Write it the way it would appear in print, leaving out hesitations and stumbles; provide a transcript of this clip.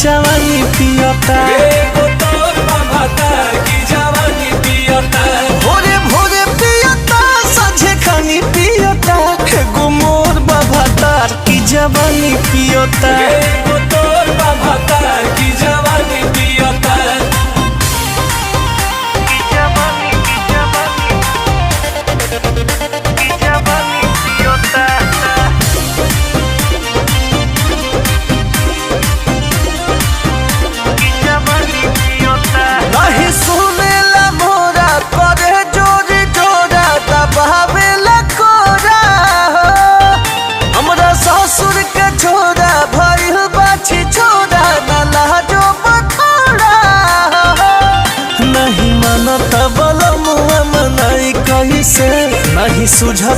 जवानी पियता। भोरे भोरे पियता साझे खानी पियता, एगो मोर बाभातार की जवानी पियता। नहीं सुनेला मोरा करे जोरी जोरा दबावेला कोरा, हमरा ससुर के छोरा भइल बाछी छोरा ना लाजो बथोरा। नहीं मानत बलमुआ मनाई कैसे, नहीं सुझत